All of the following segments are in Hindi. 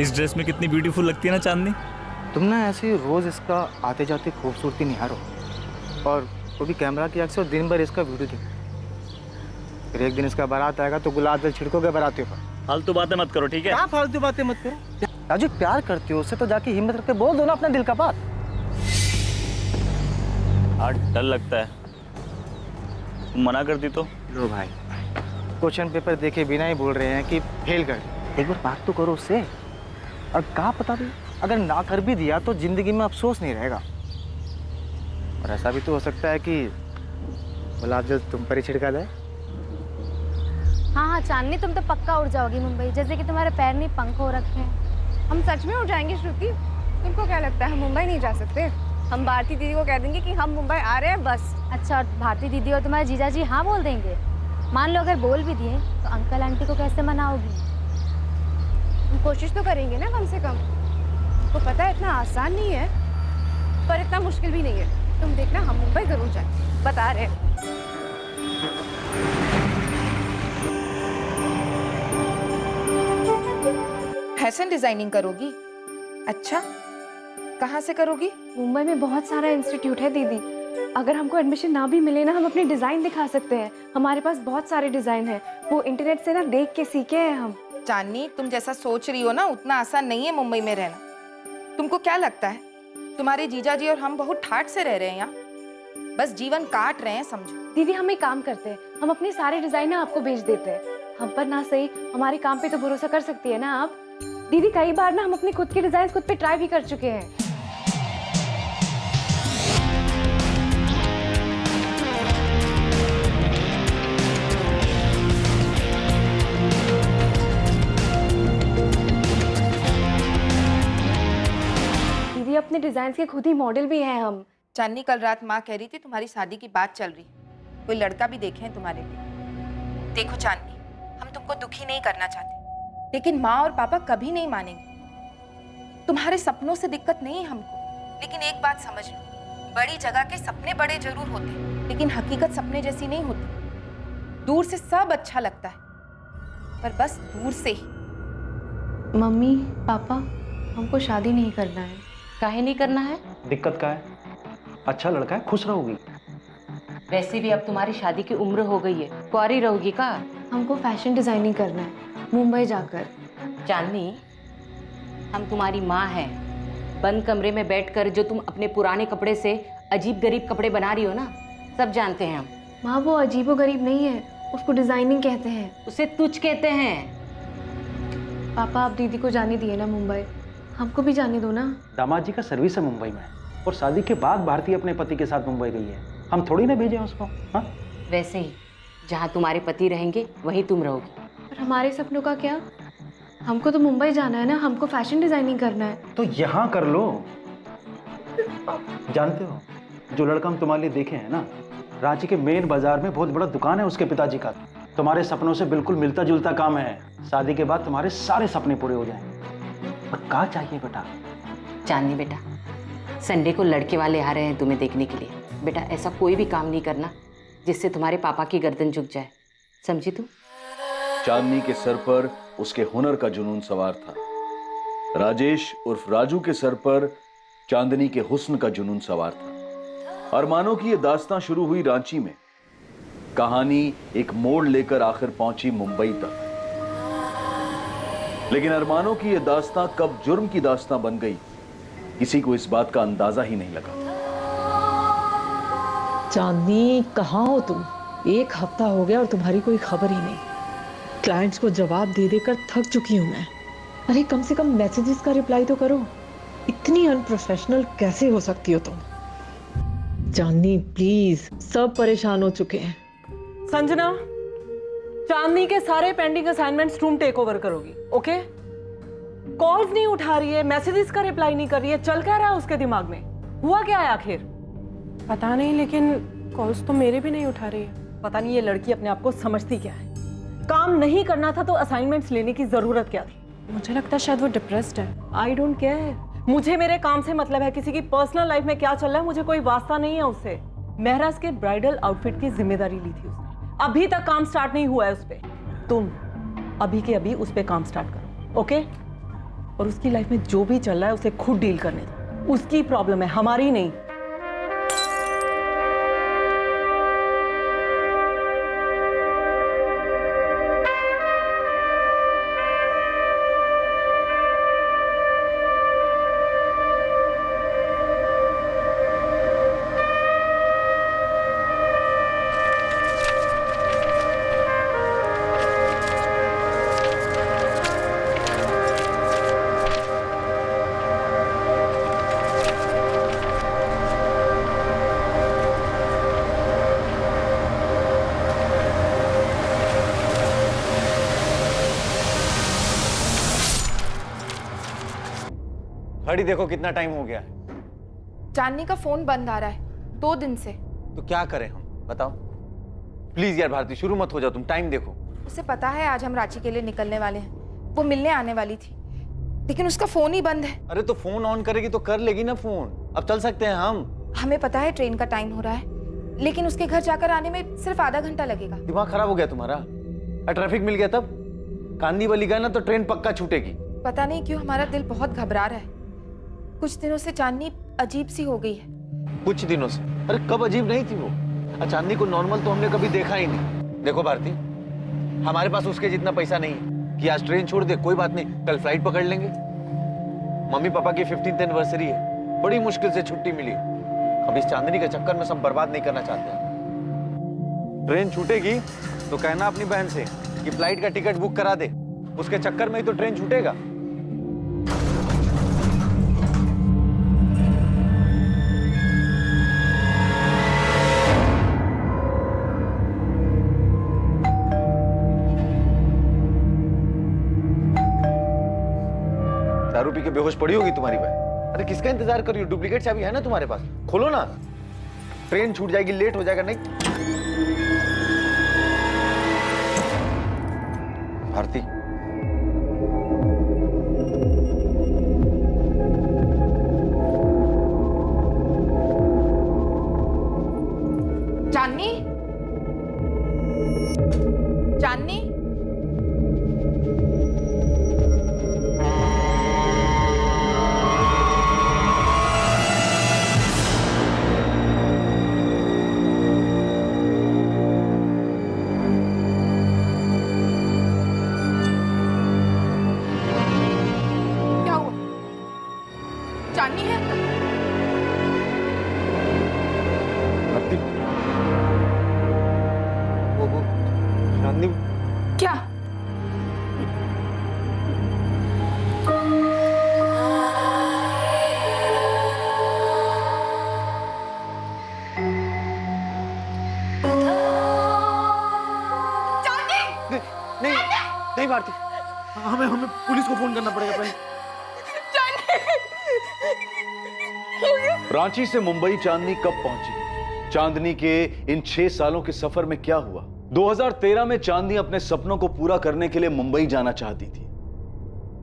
इस ड्रेस में कितनी ब्यूटीफुल लगती है ना चांदनी। तुम ना ऐसे रोज इसका आते जाते खूबसूरती निहारो और वो भी कैमरा की आँख से और दिन भर इसका वीडियो देखो। फिर एक दिन इसका बारात आएगा तो गुलाब जल छिड़कोगे बारातियों पर। फालतू बातें मत करो, ठीक है? क्या फालतू बातें मत करो। राजू प्यार करती हो उससे तो जाके हिम्मत रख के बोल दो ना अपना दिल का बात। आज डर लगता है, तुम मना कर दी तो। लो भाई, क्वेश्चन पेपर देखे बिना ही बोल रहे हैं कि फेल कर। एक बार बात तो करो उससे। और कहाँ पता भी, अगर ना कर भी दिया तो जिंदगी में अफसोस नहीं रहेगा। और ऐसा भी तो हो सकता है कि गुलाब जल तुम पर ही छिड़का जाए। हाँ हाँ चांदनी, तुम तो पक्का उड़ जाओगी मुंबई, जैसे कि तुम्हारे पैर नहीं पंख हो रखे हैं। हम सच में उड़ जाएंगे श्रुति? तुमको क्या लगता है हम मुंबई नहीं जा सकते? हम भारती दीदी को कह देंगे कि हम मुंबई आ रहे हैं बस। अच्छा, और भारती दीदी और तुम्हारे जीजा जी हाँ बोल देंगे? मान लो अगर बोल भी दिए तो अंकल आंटी को कैसे मनाओगी? हम कोशिश तो करेंगे ना कम से कम। आपको पता है इतना आसान नहीं है, पर इतना मुश्किल भी नहीं है। तुम देखना हम मुंबई जरूर जाए, बता रहे हैं। फैशन डिजाइनिंग करोगी? अच्छा, कहाँ से करोगी? मुंबई में बहुत सारा इंस्टीट्यूट है दीदी। अगर हमको एडमिशन ना भी मिले ना, हम अपने डिज़ाइन दिखा सकते हैं। हमारे पास बहुत सारे डिज़ाइन हैं, वो इंटरनेट से ना देख के सीखे हैं हम। चांदनी, तुम जैसा सोच रही हो ना उतना आसान नहीं है मुंबई में रहना। तुमको क्या लगता है तुम्हारे जीजा जी और हम बहुत ठाठ से रह रहे हैं यहाँ? बस जीवन काट रहे हैं समझो। दीदी हम एक काम करते हैं, हम अपने सारे डिज़ाइन ना आपको भेज देते हैं। हम पर ना सही, हमारे काम पे तो भरोसा कर सकती है ना आप? दीदी कई बार ना हम अपने खुद के डिज़ाइन खुद पे ट्राई भी कर चुके हैं। अपने डिजाइन के खुद ही मॉडल भी हैं हम। चांदनी, कल रात माँ कह रही थी तुम्हारी शादी की बात चल रही, कोई लड़का भी देखे हैं तुम्हारे लिए। देखो चांदनी, हम तुमको दुखी नहीं करना चाहते, लेकिन माँ और पापा कभी नहीं मानेंगे। तुम्हारे सपनों से दिक्कत नहीं है हमको, लेकिन एक बात समझ लो, बड़ी जगह के सपने बड़े जरूर होते हैं, लेकिन हकीकत सपने जैसी नहीं होती। दूर से सब अच्छा लगता है, पर बस दूर से ही। मम्मी पापा, हमको शादी नहीं करना है। काहे नहीं करना है? दिक्कत क्या है? अच्छा लड़का है, खुश रहोगी। वैसे भी अब तुम्हारी शादी की उम्र हो गई है, कुंवारी रहोगी का? हमको फैशन डिजाइनिंग करना है मुंबई जाकर। चांदनी, हम तुम्हारी माँ हैं। बंद कमरे में बैठकर जो तुम अपने पुराने कपड़े से अजीब गरीब कपड़े बना रही हो ना, सब जानते हैं हम। माँ वो अजीबो गरीब नहीं है, उसको डिजाइनिंग कहते हैं। उसे तुझ कहते हैं। पापा आप दीदी को जाने दिए ना मुंबई, हमको भी जाने दो ना। दामाद जी का सर्विस है मुंबई में, और शादी के बाद भारती अपने पति के साथ मुंबई गई है। हम थोड़ी ना भेजे उसको। हाँ, वैसे ही जहाँ तुम्हारे पति रहेंगे वहीं तुम रहोगी। और हमारे सपनों का क्या? हमको तो मुंबई जाना है ना, हमको फैशन डिजाइनिंग करना है। तो यहाँ कर लो। जानते हो, जो लड़का हम तुम्हारे लिए देखे हैं ना, रांची के मेन बाजार में बहुत बड़ा दुकान है उसके पिताजी का। तुम्हारे सपनों से बिल्कुल मिलता जुलता काम है। शादी के बाद तुम्हारे सारे सपने पूरे हो जाएंगे। और क्या चाहिए बेटा? चांदनी बेटा, संडे को लड़के वाले आ रहे हैं तुम्हें देखने के लिए। बेटा ऐसा कोई भी काम नहीं करना जिससे तुम्हारे पापा की गर्दन झुक जाए, समझी तू? चांदनी के सर पर उसके हुनर का जुनून सवार था। राजेश उर्फ राजू के सर पर चांदनी के हुस्न का जुनून सवार था। अरमानों की यह दास्तां शुरू हुई रांची में। कहानी एक मोड़ लेकर आखिर पहुंची मुंबई तक। लेकिन अरमानों की यह दास्तां कब जुर्म की दास्तां बन गई, किसी को इस बात का अंदाजा ही नहीं लगा। चांदनी, कहाँ हो तुम? एक हफ्ता हो गया और तुम्हारी कोई खबर ही नहीं। क्लाइंट्स को जवाब दे देकर थक चुकी हूं मैं। अरे कम से कम मैसेजेस का रिप्लाई तो करो। इतनी अनप्रोफेशनल कैसे हो सकती हो तुम? चांदनी प्लीज, सब परेशान हो चुके हैं। संजना, चांदनी के सारे पेंडिंग असाइनमेंट्स तुम टेक ओवर करोगी, ओके? कॉल्स नहीं उठा रही है, मैसेजेस का रिप्लाई नहीं कर रही है, चल क्या रहा है उसके दिमाग में? हुआ क्या है आखिर? पता नहीं, लेकिन कॉल्स तो मेरे भी नहीं उठा रही है। पता नहीं ये लड़की अपने आप को समझती क्या है। काम नहीं करना था तो असाइनमेंट्स लेने की जरूरत क्या थी? मुझे लगता है शायद वो डिप्रेस्ड है। आई डोंट केयर, मुझे मेरे काम से मतलब है। किसी की पर्सनल लाइफ में क्या चल रहा है मुझे कोई वास्ता नहीं है उससे। महराज के ब्राइडल आउटफिट की जिम्मेदारी ली थी उसने, अभी तक काम स्टार्ट नहीं हुआ है उस पे। तुम अभी के अभी उस पे काम स्टार्ट करो, ओके? और उसकी लाइफ में जो भी चल रहा है उसे खुद डील करने दो। उसकी प्रॉब्लम है, हमारी नहीं। घड़ी देखो कितना टाइम हो गया है। चांदनी का फोन बंद आ रहा है 2 दिन से। तो क्या करें हम, बताओ। प्लीज यार भारती, शुरू मत हो जाओ, तुम टाइम देखो। उसे पता है आज हम रांची के लिए निकलने वाले हैं। वो मिलने आने वाली थी, लेकिन उसका फोन ही बंद है। अरे तो फोन ऑन करेगी तो कर लेगी ना फोन। अब चल सकते हैं हम। हमें पता है ट्रेन का टाइम हो रहा है, लेकिन उसके घर जाकर आने में सिर्फ आधा घंटा लगेगा। दिमाग खराब हो गया तुम्हारा? ट्रैफिक मिल गया तब? कांदी वाली गए ना तो ट्रेन पक्का छूटेगी। पता नहीं क्यों हमारा दिल बहुत घबरा रहा है। कुछ दिनों से चांदनी अजीब सी हो गई है। कुछ दिनों से? अरे कब अजीब नहीं थी वो? चांदनी को नॉर्मल तो हमने कभी देखा ही नहीं। देखो भारती, हमारे पास उसके जितना पैसा नहीं है कि आज ट्रेन छोड़ दे। कोई बात नहीं, कल फ्लाइट पकड़ लेंगे। मम्मी पापा की 15th एनिवर्सरी है, बड़ी मुश्किल से छुट्टी मिली। अब इस चांदनी के चक्कर में सब बर्बाद नहीं करना चाहते हैं। ट्रेन छूटेगी तो कहना अपनी बहन से कि फ्लाइट का टिकट बुक करा दे। उसके चक्कर में ही तो ट्रेन छूटेगा। दारू पी के बेहोश पड़ी होगी तुम्हारी बहन। अरे किसका इंतजार कर रही हो? डुप्लीकेट चाबी है ना तुम्हारे पास, खोलो ना। ट्रेन छूट जाएगी, लेट हो जाएगा। नहीं भारती, चांदनी, चांदनी, क्या हुआ? चांदनी है अंदर? भारती, वो चांदनी क्या? नहीं नहीं भारती, हमें पुलिस को फोन करना पड़ेगा पहले। रांची से मुंबई चांदनी कब पहुंची? चांदनी के इन 6 सालों के सफर में क्या हुआ? 2013 में चांदनी अपने सपनों को पूरा करने के लिए मुंबई जाना चाहती थी।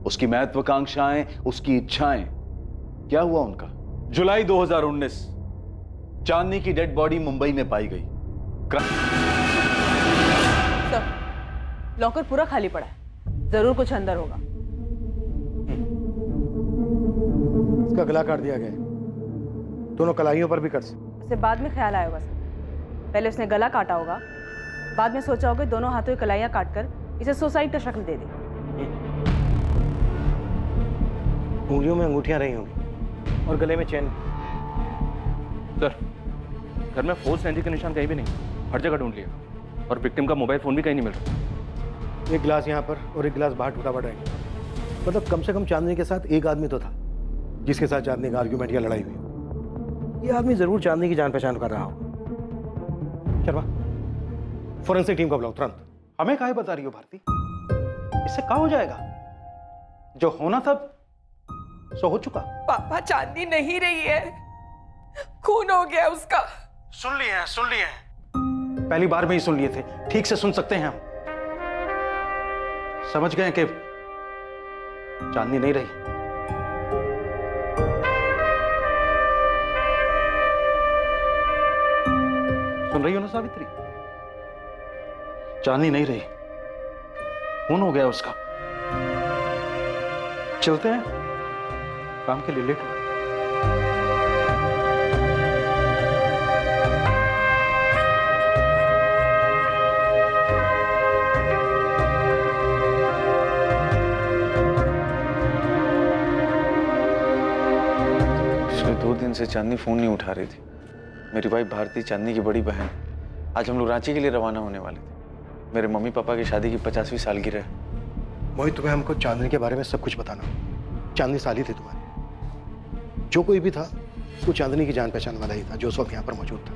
उसकी महत्वाकांक्षाएं, उसकी इच्छाएं, क्या हुआ उनका? जुलाई 2019 चांदनी की डेड बॉडी मुंबई में पाई गई। सर, लॉकर पूरा खाली पड़ा है, जरूर कुछ अंदर होगा। इसका गला काट दिया गया, दोनों कलाइयों पर भी कट। उसे बाद में ख्याल आया होगा सर। पहले उसने गला काटा होगा, बाद में सोचा होगा दोनों हाथों की कलाइयां काटकर इसे सुसाइड का शक्ल दे दे। उंगलियों में अंगूठियां रही होंगी और गले में चेन। सर, घर में फोर्स एंट्री के निशान कहीं भी नहीं, हर जगह ढूंढ लिया और विक्टिम का मोबाइल फोन भी कहीं नहीं मिल रहा। एक गिलास यहाँ पर और एक गिलास बाहर टूटा पड़ा है। मतलब कम से कम चांदनी के साथ एक आदमी तो था जिसके साथ चांदनी का आर्ग्यूमेंट या लड़ाई हुई। ये आदमी जरूर चांदनी की जान पहचान कर रहा हो। शर्मा, फोरेंसिक टीम का बुलाओ तुरंत। हमें काहे बता रही हो भारती? इससे क्या हो जाएगा? जो होना था सो हो चुका। पापा, चांदनी नहीं रही है, खून हो गया उसका। सुन लिए हैं। पहली बार में ही सुन लिए थे, ठीक से सुन सकते हैं हम। समझ गए कि चांदनी नहीं रही। सुन रही हो ना सावित्री? चांदनी नहीं रही, खून हो गया उसका। चलते हैं, काम के लिए लेट हो। पिछले 2 दिन से चांदनी फोन नहीं उठा रही थी। मेरी वाइफ भारती चांदनी की बड़ी बहन। आज हम लोग रांची के लिए रवाना होने वाले थे। मेरे मम्मी पापा की शादी की 50वीं सालगिरह है। मोहित, तुम्हें हमको चांदनी के बारे में सब कुछ बताना। चांदनी साली थी तुम्हारी। जो कोई भी था वो चांदनी की जान पहचान वाला ही था जो उस वक्त यहाँ पर मौजूद था,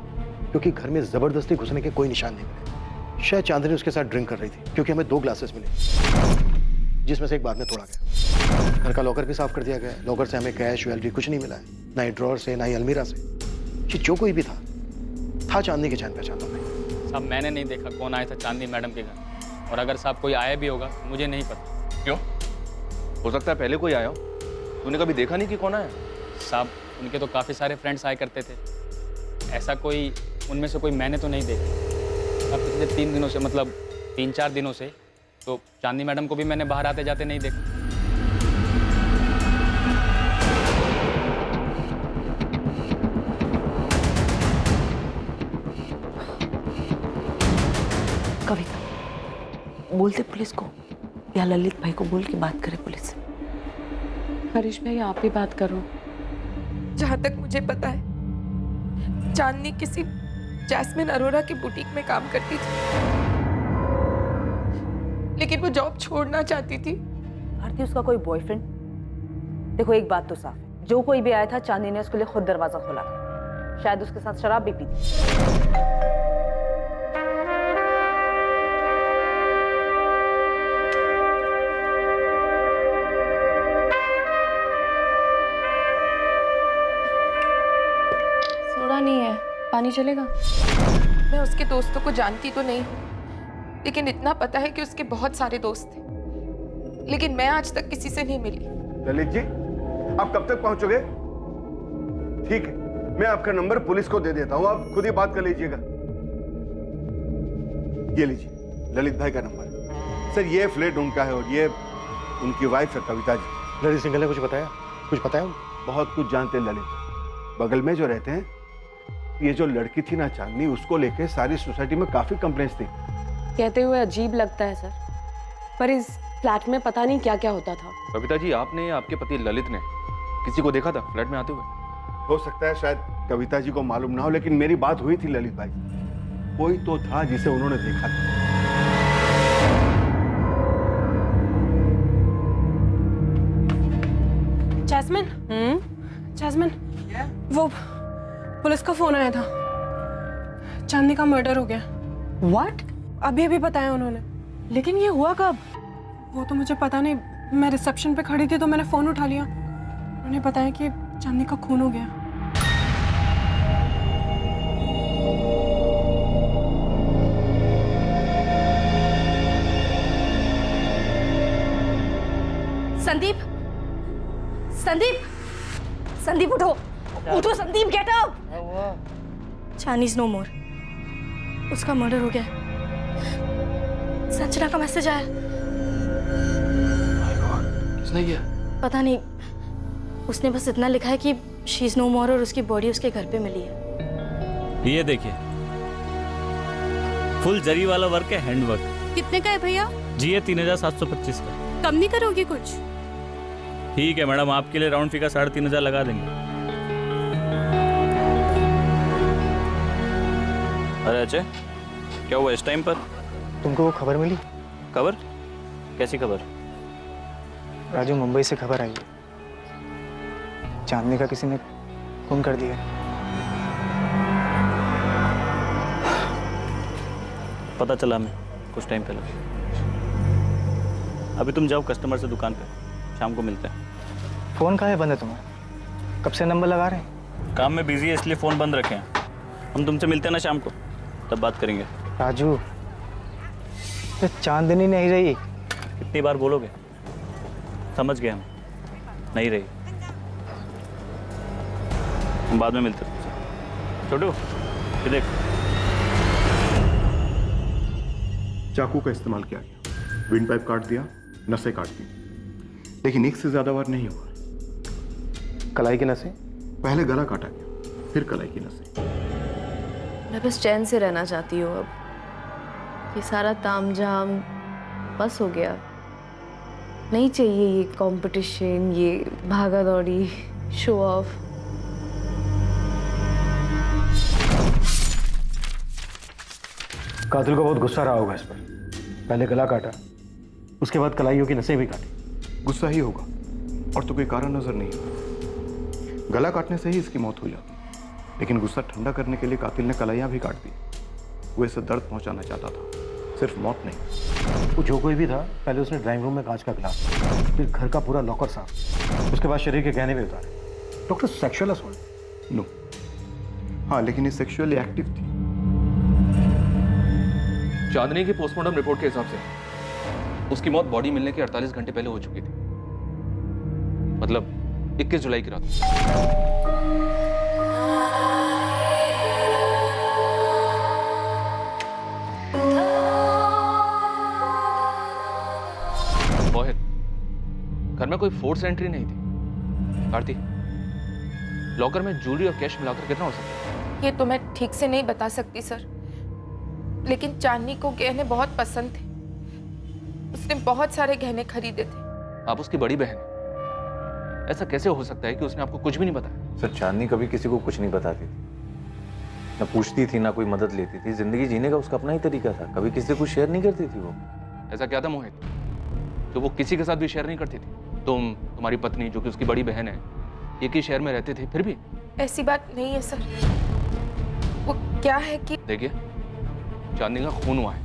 क्योंकि घर में जबरदस्ती घुसने के कोई निशान नहीं मिले। शायद चांदनी उसके साथ ड्रिंक कर रही थी, क्योंकि हमें 2 ग्लासेस मिले जिसमें से एक बाद में तोड़ा गया। घर का लॉकर भी साफ कर दिया गया। लॉकर से हमें कैश ज्वेलरी कुछ नहीं मिला है, ना ही ड्रॉर से ना ही अलमीरा से। कि जो कोई भी था चांदनी की जान पहचान वाला। साहब मैंने नहीं देखा कौन आया था चांदनी मैडम के घर, और अगर साहब कोई आया भी होगा मुझे नहीं पता। क्यों? हो सकता है पहले कोई आया हो। तूने कभी देखा नहीं कि कौन आया? साहब उनके तो काफ़ी सारे फ्रेंड्स आया करते थे, ऐसा कोई उनमें से कोई मैंने तो नहीं देखा। अब पिछले 3 दिनों से, मतलब 3-4 दिनों से तो चांदनी मैडम को भी मैंने बाहर आते जाते नहीं देखा। कविता, बोलते पुलिस को या ललित भाई को बोल के बात करे पुलिस से। हरीश भाई आप ही बात करो। जहाँ तक मुझे पता है चांदनी किसी जैस्मिन अरोरा की बुटीक में काम करती थी, लेकिन वो जॉब छोड़ना चाहती थी। भारती उसका कोई बॉयफ्रेंड? देखो एक बात तो साफ है, जो कोई भी आया था चांदनी ने उसके लिए खुद दरवाजा खोला था। शायद उसके साथ शराब भी पी थी। सोडा नहीं है, पानी चलेगा? मैं उसके दोस्तों को जानती तो नहीं हूँ, लेकिन इतना पता है कि उसके बहुत सारे दोस्त थे, लेकिन मैं आज तक किसी से नहीं मिली। ललित जी, आप कब तक पहुंचोगे? ठीक है, मैं आपका नंबर पुलिस को दे देता हूं, आप खुद ही बात कर लीजिएगा। ये लीजिए ललित भाई का नंबर। सर ये फ्लैट उनका है और ये उनकी वाइफ है कविता जी। ललित सिंघल ने कुछ बताया? कुछ बताया? बहुत कुछ जानते हैं ललित। बगल में जो रहते हैं, ये जो लड़की थी ना चांदनी, उसको लेके सारी सोसाइटी में काफी कंप्लेंट्स थी। कहते हुए अजीब लगता है सर, पर इस फ्लैट में पता नहीं क्या क्या होता था। कविता जी, आपने या आपके पति ललित ने किसी को देखा था फ्लैट में आते हुए? हो सकता है शायद कविता जी को मालूम ना हो, लेकिन मेरी बात हुई थी ललित भाई। कोई तो था जिसे उन्होंने देखा था। जैस्मिन, जैस्मिन, वो पुलिस का फोन आया था, चांदनी का मर्डर हो गया। What? अभी अभी बताया उन्होंने। लेकिन ये हुआ कब? वो तो मुझे पता नहीं। मैं रिसेप्शन पे खड़ी थी तो मैंने फोन उठा लिया। उन्होंने बताया कि चांदनी का खून हो गया। संदीप, संदीप, संदीप उठो, उठो Sandeep, get up. Chandni is no more. उसका मर्डर हो गया। संजना का मैसेज आया। किसने किया? पता नहीं, उसने बस इतना लिखा है कि शी इज नो मोर और उसकी बॉडी उसके घर पे मिली है। ये देखिए, फुल जरी वाला वर्क है, हैंड वर्क। कितने का है भैया? जी ये 3725 का। कम नहीं करोगे कुछ? ठीक है मैडम, आपके लिए राउंड फिगर 3500 लगा देंगे। अरे अजय, क्या हुआ इस टाइम पर? तुमको वो खबर मिली? खबर? कैसी खबर? राजू, मुंबई से खबर आई है, चांदनी का किसी ने खून कर दिया। पता चला मैं कुछ टाइम पहले। अभी तुम जाओ कस्टमर से दुकान पे, शाम को मिलते हैं। फोन कहाँ है बंद है तुम्हारा? कब से नंबर लगा रहे हैं? काम में बिजी है इसलिए फ़ोन बंद रखे हैं। हम तुमसे मिलते हैं ना शाम को, तब बात करेंगे। राजू, ये चांदनी नहीं रही। कितनी बार बोलोगे? समझ गए हम, नहीं रही। हम बाद में मिलते हैं। छोटू, ये देख। चाकू का इस्तेमाल किया गया, विंड पाइप काट दिया, नसें काट दी। लेकिन एक से ज्यादा बार नहीं हुआ। कलाई की नसें? पहले गला काटा गया, फिर कलाई की नसें। मैं बस चैन से रहना चाहती हूँ अब। ये सारा तामझाम बस हो गया। नहीं चाहिए ये कंपटीशन, ये भागा दौड़ी, शो ऑफ। कातिल को बहुत गुस्सा रहा होगा इस पर। पहले गला काटा, उसके बाद कलाइयों की नसें भी काटी। गुस्सा ही होगा, और तो कोई कारण नजर नहीं आता। गला काटने से ही इसकी मौत हो जाती, लेकिन गुस्सा ठंडा करने के लिए कातिल ने कलाइयां भी काट दी। वो इसे दर्द पहुंचाना चाहता था, सिर्फ मौत नहीं। वो जो कोई भी था, पहले उसने ड्राइंग रूम में कांच का गिलास, फिर घर का पूरा लॉकर साफ, उसके बाद शरीर के गहने भी उतारे। Doctor, sexual assault? नो। हाँ, लेकिन ये सेक्सुअली एक्टिव थी। चांदनी की पोस्टमार्टम रिपोर्ट के हिसाब से उसकी मौत बॉडी मिलने के 48 घंटे पहले हो चुकी थी, मतलब 21 जुलाई की रात। मोहित, घर में कोई फोर्स एंट्री नहीं थी। भारती, लॉकर में ज्वेलरी और कैश मिलाकर कितना हो सकता है? ये तो मैं ठीक से नहीं बता सकती सर, लेकिन चांदनी को गहने बहुत पसंद थे। उसने बहुत सारे गहने खरीदे थे। आप उसकी बड़ी बहन हैं। ऐसा कैसे हो सकता है कि उसने आपको कुछ भी नहीं बताया? सर, चांदनी कभी किसी को कुछ नहीं बताती थी, ना पूछती थी, ना कोई मदद लेती थी। जिंदगी जीने का उसका अपना ही तरीका था, कभी किसी से कुछ शेयर नहीं करती थी वो। ऐसा क्या था मोहित तो वो किसी के साथ भी शेयर नहीं करती थी? तुम्हारी पत्नी, जो कि उसकी बड़ी बहन है, एक ही शहर में रहते थे, फिर भी? ऐसी बात नहीं है सर। वो क्या है कि देखिए, चांदनी का खून हुआ है।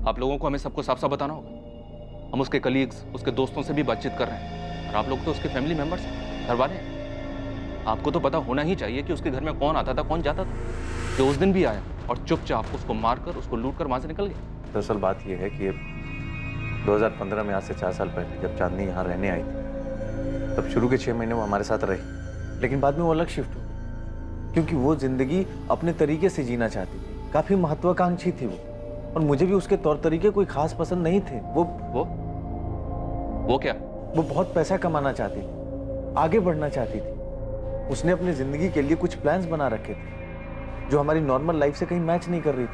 आप लोगों को हमें सबको साफ साफ बताना होगा। हम उसके कलीग्स, उसके दोस्तों से भी बातचीत कर रहे हैं, और आप लोग तो उसके फैमिली मेंबर्स हैं, घर वाले हैं। आपको तो पता होना ही चाहिए कि उसके घर में कौन आता था, कौन जाता था। जो उस दिन भी आया और चुपचाप उसको मारकर, उसको लूट कर वहां से निकल गया। दरअसल बात यह है कि 2015 में, आज से 4 साल पहले, जब चांदनी यहाँ रहने आई थी, तब शुरू के 6 महीने वो हमारे साथ रही, लेकिन बाद में वो अलग शिफ्ट हुई, क्योंकि वो जिंदगी अपने तरीके से जीना चाहती थी। काफी महत्वाकांक्षी थी वो, और मुझे भी उसके तौर तरीके कोई खास पसंद नहीं थे। वो क्या? वो बहुत पैसा कमाना चाहती थी, आगे बढ़ना चाहती थी। उसने अपनी जिंदगी के लिए कुछ प्लान्स बना रखे थे, जो हमारी नॉर्मल लाइफ से कहीं मैच नहीं कर रही थी।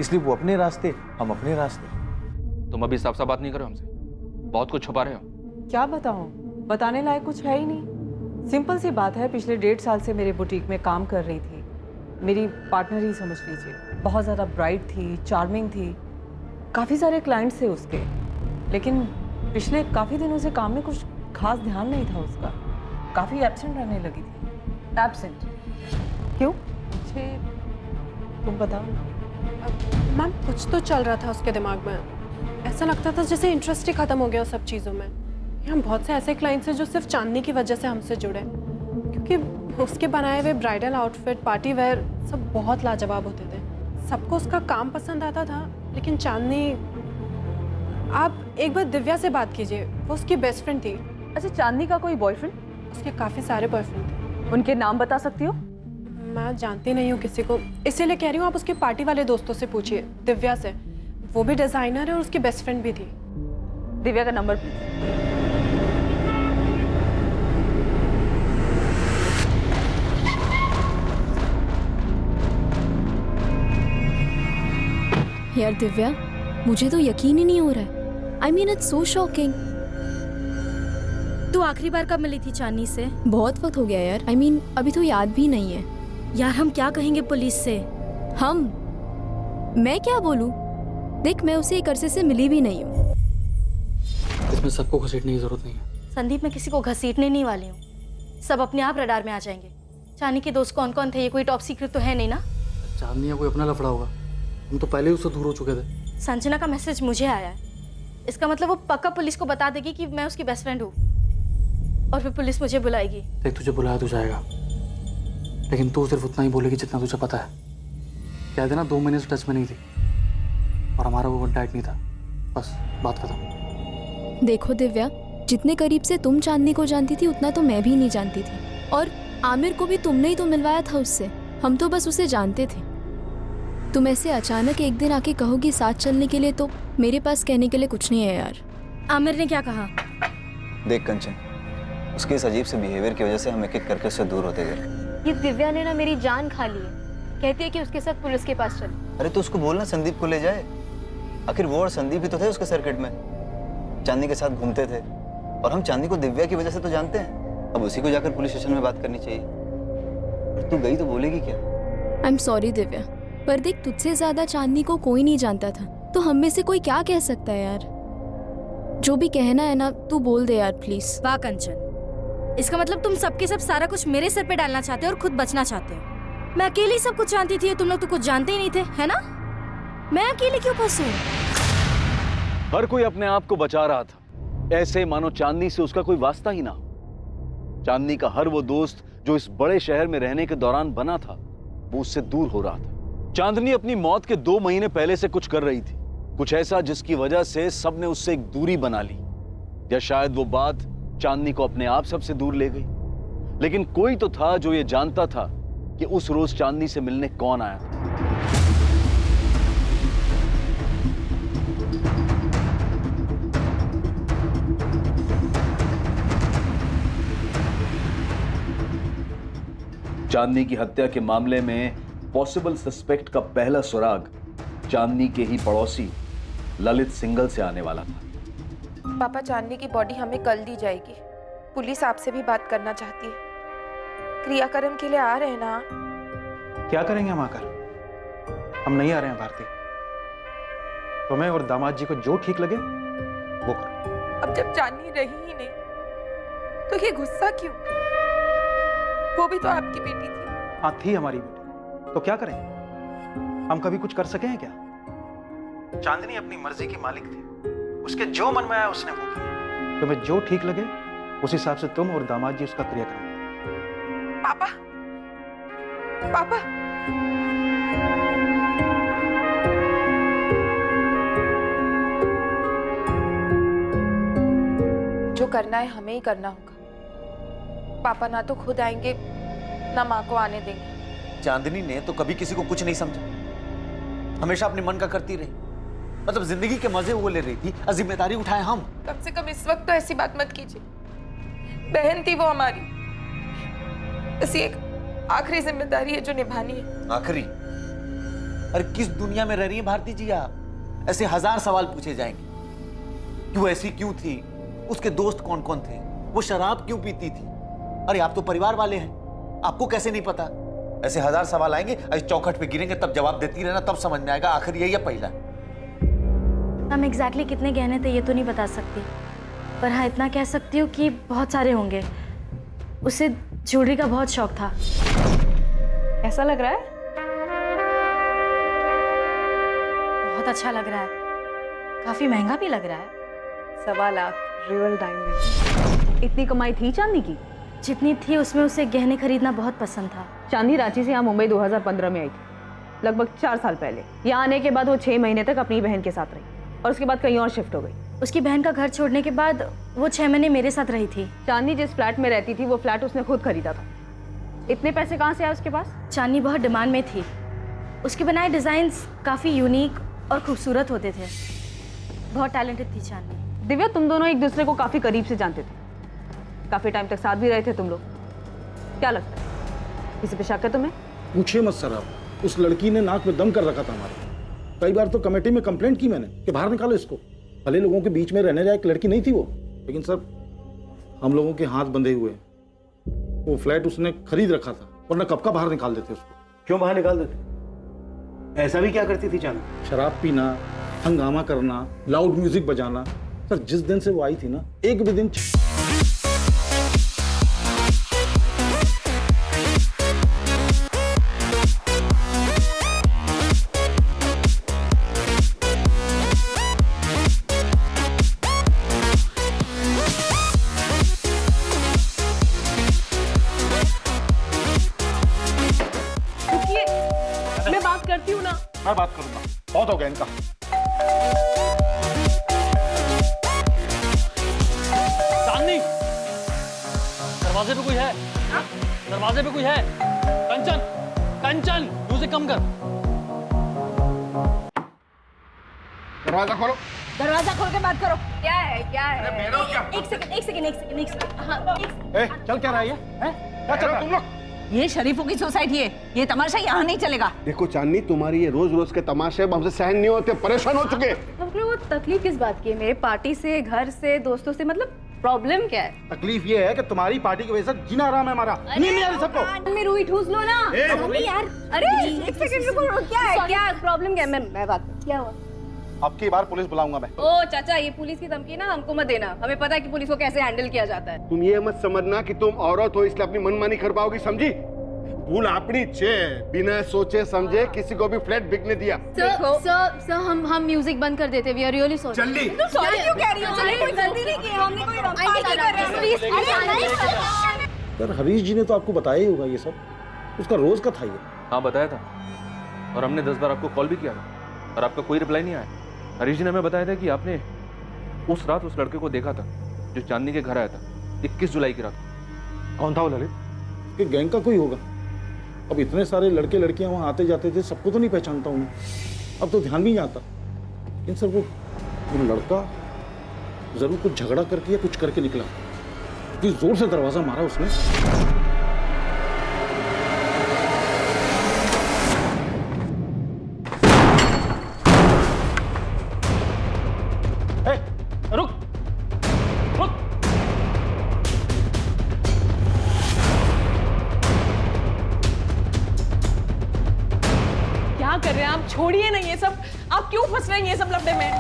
इसलिए वो अपने रास्ते, हम अपने रास्ते। तुम अभी साफ साफ बात नहीं कर रहे हो हमसे, बहुत कुछ छुपा रहे हो। क्या बताऊं, बताने लायक कुछ है ही नहीं। सिंपल सी बात है, पिछले 1.5 साल से मेरे बुटीक में काम कर रही थी। मेरी पार्टनर ही समझ लीजिए। बहुत ज़्यादा ब्राइट थी, चार्मिंग थी, काफ़ी सारे क्लाइंट्स थे उसके, लेकिन पिछले काफ़ी दिनों से काम में कुछ खास ध्यान नहीं था उसका। काफ़ी एब्सेंट रहने लगी थी। एब्सेंट? क्यों? मुझे तुम बताओ। मैम, कुछ तो चल रहा था उसके दिमाग में। ऐसा लगता था जैसे इंटरेस्ट ही खत्म हो गया उस सब चीज़ों में। यहाँ बहुत से ऐसे क्लाइंट्स हैं जो सिर्फ चांदनी की वजह से हमसे जुड़े, क्योंकि उसके बनाए हुए ब्राइडल आउटफिट, पार्टी वेयर सब बहुत लाजवाब होते थे। सबको उसका काम पसंद आता था, लेकिन चांदनी, आप एक बार दिव्या से बात कीजिए, वो उसकी बेस्ट फ्रेंड थी। अच्छा, चांदनी का कोई बॉयफ्रेंड? उसके काफ़ी सारे बॉयफ्रेंड थे। उनके नाम बता सकती हो? मैं जानती नहीं हूँ किसी को, इसीलिए कह रही हूँ आप उसके पार्टी वाले दोस्तों से पूछिए, दिव्या से। वो भी डिज़ाइनर है और उसकी बेस्ट फ्रेंड भी थी। दिव्या का नंबर प्लीज। यार दिव्या, मुझे तो यकीन ही नहीं हो रहा है। I mean it's so shocking. तू आखिरी बार कब मिली थी चांदनी से? बहुत वक्त हो गया यार। आई मीन अभी तो याद भी नहीं है। यार हम क्या कहेंगे पुलिस से? मैं क्या बोलूं? देख, मैं उसे एक अरसे से मिली भी नहीं हूँ। इसमें सबको घसीटने की जरूरत नहीं है। संदीप, मैं किसी को घसीटने नहीं वाली हूँ। सब अपने आप रडार में आ जाएंगे। चांदनी के दोस्त कौन कौन थे, ये कोई टॉप सीक्रेट तो है नहीं ना? चांदनी या कोई अपना लफड़ा होगा, हम तो पहले ही उससे दूर हो चुके थे। संजना का मैसेज मुझे आया है, इसका मतलब वो पक्का पुलिस को बता देगी कि मैं उसकी बेस्ट फ्रेंड हूँ, और फिर पुलिस मुझे बुलाएगी। देख, तुझे बुलाया तो जाएगा, लेकिन तू सिर्फ उतना ही बोलेगी जितना तुझे पता है। कह देना 2 महीने से टच में नहीं थी, और हमारा वो कॉन्टैक्ट नहीं था, बस बात खत्म। देखो दिव्या, जितने करीब से तुम चांदनी को जानती थी, उतना तो मैं भी नहीं जानती थी। और आमिर को भी तुमने ही तो मिलवाया था उससे, हम तो बस उसे जानते थे। तुम ऐसे अचानक एक दिन आके कहोगी साथ चलने के लिए, तो मेरे पास कहने के लिए कुछ नहीं है यार। आमिर ने क्या कहा? देख कंचन, उसके इस अजीब से बिहेवियर की वजह से हम एक एक करके उससे दूर होते गए। ये दिव्या ने ना मेरी जान खा ली है। कहती है कि उसके साथ पुलिस के पास चले। अरे तो उसको बोलना संदीप को ले जाए। आखिर वो और संदीप भी तो थे उसके सर्किट में, चांदनी के साथ घूमते थे, और हम चांदनी को दिव्या की वजह से तो जानते हैं। अब उसी को जाकर पुलिस स्टेशन में बात करनी चाहिए। और तू गई तो बोलेगी क्या? आई एम सॉरी दिव्या, पर देख तुझसे ज्यादा चांदनी को कोई नहीं जानता था, तो हम में से कोई क्या कह सकता है यार। जो भी कहना है ना तू बोल दे यार प्लीज। वाह कंचन, इसका मतलब तुम सबके सब सारा कुछ मेरे सर पे डालना चाहते हो और खुद बचना चाहते हो। मैं अकेली सब कुछ जानती थी और तुम लोग तो कुछ जानते ही नहीं थे, है ना? मैं अकेले क्यों फंसूं? हर कोई अपने आप को बचा रहा था, ऐसे मानो चांदनी से उसका कोई वास्ता ही ना हो। चांदनी का हर वो दोस्त जो इस बड़े शहर में रहने के दौरान बना था, वो उससे दूर हो रहा था। चांदनी अपनी मौत के 2 महीने पहले से कुछ कर रही थी, कुछ ऐसा जिसकी वजह से सबने उससे एक दूरी बना ली, या शायद वो बात चांदनी को अपने आप सबसे दूर ले गई। लेकिन कोई तो था जो ये जानता था कि उस रोज चांदनी से मिलने कौन आया था। चांदनी की हत्या के मामले में पॉसिबल सस्पेक्ट का पहला सुराग चांदनी के ही पड़ोसी ललित सिंगल से आने वाला था। पापा, चांदनी की बॉडी हमें कल दी जाएगी। पुलिस आपसे भी बात करना चाहती है। क्रियाक्रम के लिए आ रहे हैं ना? क्या करेंगे हम आकर? हम नहीं आ रहे हैं भारती। तुम्हें और दामाद जी को जो ठीक लगे वो करो। अब जब चांदनी रही ही नहीं तो ये गुस्सा क्यों? वो भी तो आपकी बेटी थी। हाँ, थी हमारी बेटी, तो क्या करें? हम कभी कुछ कर सके हैं क्या? चांदनी अपनी मर्जी की मालिक थी, उसके जो मन में आया उसने वो किया। तुम्हें जो ठीक लगे उस हिसाब से तुम और दामाद जी उसका क्रियाक्रम करो। पापा, पापा, जो करना है हमें ही करना होगा। पापा ना तो खुद आएंगे ना माँ को आने देंगे। चांदनी ने तो कभी किसी को कुछ नहीं समझा, हमेशा अपने मन का करती रही। मतलब जिंदगी के मजे वो ले रही थी और जिम्मेदारी उठाए हम। कम से कम इस वक्त तो ऐसी बात मत कीजिए। बहन थी वो हमारी, ऐसी एक आखिरी जिम्मेदारी है जो निभानी है। आखिरी? अरे किस दुनिया में रह रही है भारती जी आप? ऐसे 1000 सवाल पूछे जाएंगे। क्यों ऐसी क्यों थी? उसके दोस्त कौन कौन थे? वो शराब क्यों पीती थी? अरे आप तो परिवार वाले हैं, आपको कैसे नहीं पता? ऐसे 1000 सवाल आएंगे, इस चौखट पे गिरेंगे, तब जवाब देती रहना, तब समझ में आएगा आखिर यही या पहला। हम एग्जैक्टली कितने गहने थे ये तो नहीं बता सकती, पर हाँ इतना कह सकती हूँ कि बहुत सारे होंगे। उसे ज्वेलरी का बहुत शौक था। ऐसा लग रहा है? बहुत अच्छा लग रहा है, काफी महंगा भी लग रहा है। 1.25 लाख रियल डायमंड। इतनी कमाई थी चांदनी की? जितनी थी उसमें उसे गहने खरीदना बहुत पसंद था। चांदनी रांची से यहाँ मुंबई 2015 में आई थी, लगभग 4 साल पहले। यहाँ आने के बाद वो 6 महीने तक अपनी बहन के साथ रही और उसके बाद कहीं और शिफ्ट हो गई। उसकी बहन का घर छोड़ने के बाद वो 6 महीने मेरे साथ रही थी। चांदनी जिस फ्लैट में रहती थी वो फ्लैट उसने खुद खरीदा था। इतने पैसे कहाँ से आए उसके पास? चांदनी बहुत डिमांड में थी। उसके बनाए डिजाइन्स काफी यूनिक और खूबसूरत होते थे। बहुत टैलेंटेड थी चांदनी। दिव्या, तुम दोनों एक दूसरे को काफी करीब से जानते थे, काफी टाइम तक साथ भी रहे थे तुम लोग। क्या लगता है किसी पे शक है तुम्हें? पूछिए मत सर, आप उस लड़की ने नाक में दम कर रखा था हमारे। कई बार तो कमेटी में कंप्लेंट की मैंने कि बाहर निकालो इसको। भले लोगों के बीच में रहने लायक लड़की नहीं थी वो, लेकिन सर हम लोगों के हाथ बंधे हुए। वो फ्लैट उसने खरीद रखा था, वरना कब का बाहर निकाल देते उसको। क्यों बाहर निकाल देते? ऐसा भी क्या करती थी चांदनी? शराब पीना, हंगामा करना, लाउड म्यूजिक बजाना। सर जिस दिन से वो आई थी ना, एक भी दिन मैं बात करती हूँ ना। मैं बात करूंगा, बहुत हो गया इनका। चांदनी, दरवाजे पे कोई है? दरवाजे पे कोई है? कंचन, कंचन, म्यूजिक कम कर। दरवाजा खोलो। दरवाजा खोल के बात करो। क्या है क्या है? एक सेकंड। हाँ, चल क्या रहा है ये? क्या चल रहा है तुम लोग? ये शरीफों की सोसाइटी है, ये तमाशा यहाँ नहीं चलेगा। देखो चांदनी, तुम्हारी ये रोज रोज के तमाशे अब हमसे सहन नहीं होते, परेशान हो चुके। हमको वो तकलीफ किस बात की है? मेरे पार्टी से, घर से, दोस्तों से, मतलब प्रॉब्लम क्या है? तकलीफ ये है कि तुम्हारी पार्टी की वजह से जीना आराम है हमारा। नींद नहीं आ रही सबको। में रुई ठूस लो ना। अरे यार, अरे एक सेकंड रुको, क्या है? क्या प्रॉब्लम क्या है? मैं बात क्या हुआ? अब की बार पुलिस बुलाऊंगा मैं। ओ चाचा, ये पुलिस की धमकी ना हमको मत देना। हमें पता है कि पुलिस को कैसे हैंडल किया जाता है। तुम ये मत समझना कि तुम औरत हो इसलिए अपनी मनमानी कर पाओगी, समझी? भूल अपनी छे, बिना सोचे समझे किसी को भी फ्लैट बिकने दिया। सर हम म्यूजिक बंद कर देते। We are really sorry. जल्दी। तुम सॉरी क्यों कह रही हो? चलिए, कोई गलती नहीं की, हमने कोई पार्टी कर रहे हैं। प्लीज। सर हरीश जी ने तो आपको बताया ही होगा ये सब, उसका रोज का था ये। हाँ बताया था, और हमने 10 बार आपको कॉल भी किया था और आपका कोई रिप्लाई नहीं आया। हरीश जी ने हमें बताया था कि आपने उस रात उस लड़के को देखा था जो चांदनी के घर आया था 21 जुलाई की रात। कौन था वो ललित? कि गैंग का कोई होगा। अब इतने सारे लड़के लड़कियां वहां आते जाते थे, सबको तो नहीं पहचानता हूँ, अब तो ध्यान भी नहीं आता। इन सब वो लड़का जरूर कुछ झगड़ा करके या कुछ करके निकला। इतनी जोर से दरवाजा मारा उसने। रुक रुक। क्या कर रहे हैं आप? छोड़िए ना ये सब। आप क्यों फंस रहे हैं ये सब लफड़े में?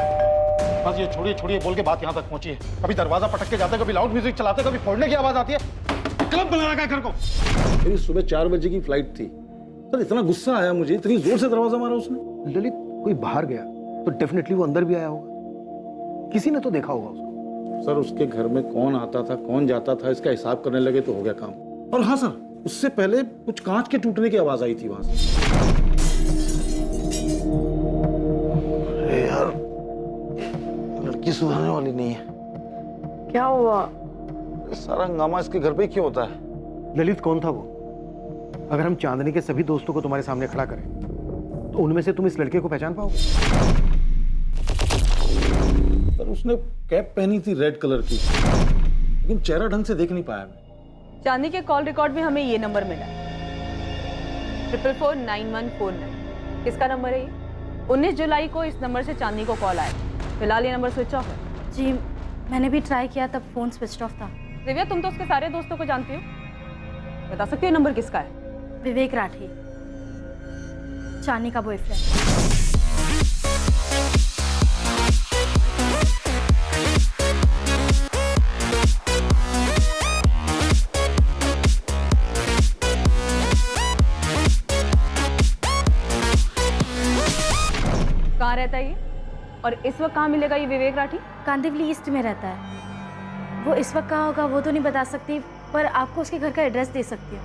बस ये छोड़िए छोड़िए बोल के बात यहाँ तक पहुंची है। कभी दरवाजा पटक के जाते, कभी लाउड म्यूजिक चलाते, कभी फोड़ने की आवाज आती है। क्लब बना रखा है घर को। मेरी सुबह 4 बजे की फ्लाइट थी सर, इतना गुस्सा आया मुझे, इतनी जोर से दरवाजा मारा उसने। ललित, कोई बाहर गया तो डेफिनेटली वो अंदर भी आया होगा, किसी ने तो देखा होगा उसको। सर उसके घर में कौन आता था कौन जाता था इसका हिसाब करने लगे तो हो गया काम। और हाँ सर, उससे पहले कुछ कांच के टूटने की आवाज आई थी वहां से। अरे यार, लड़की सुधरने वाली नहीं है। क्या हुआ? सारा हंगामा इसके घर पे ही क्यों होता है? ललित कौन था वो? अगर हम चांदनी के सभी दोस्तों को तुम्हारे सामने खड़ा करें तो उनमें से तुम इस लड़के को पहचान पाओगे? सर उसने कैप पहनी थी रेड कलर की, लेकिन चेहरा ढंग से देख नहीं पाया मैं। चांदनी के कॉल रिकॉर्ड में हमें ये नंबर मिला, 4449149। किसका नंबर है ये? 19 जुलाई को इस नंबर से चांदनी को कॉल आया। फिलहाल ये नंबर स्विच ऑफ है। जी मैंने भी ट्राई किया, तब फोन स्विच ऑफ था। दिव्या, तुम तो उसके सारे दोस्तों को जानती हो, बता सकती हो नंबर किसका है? विवेक राठी, चांदनी का बॉयफ्रेंड। कहाँ रहता है ये, और इस वक्त कहाँ मिलेगा ये विवेक राठी? कांदिवली ईस्ट में रहता है। वो इस वक्त कहाँ होगा वो तो नहीं बता सकती, पर आपको उसके घर का एड्रेस दे सकती हूँ।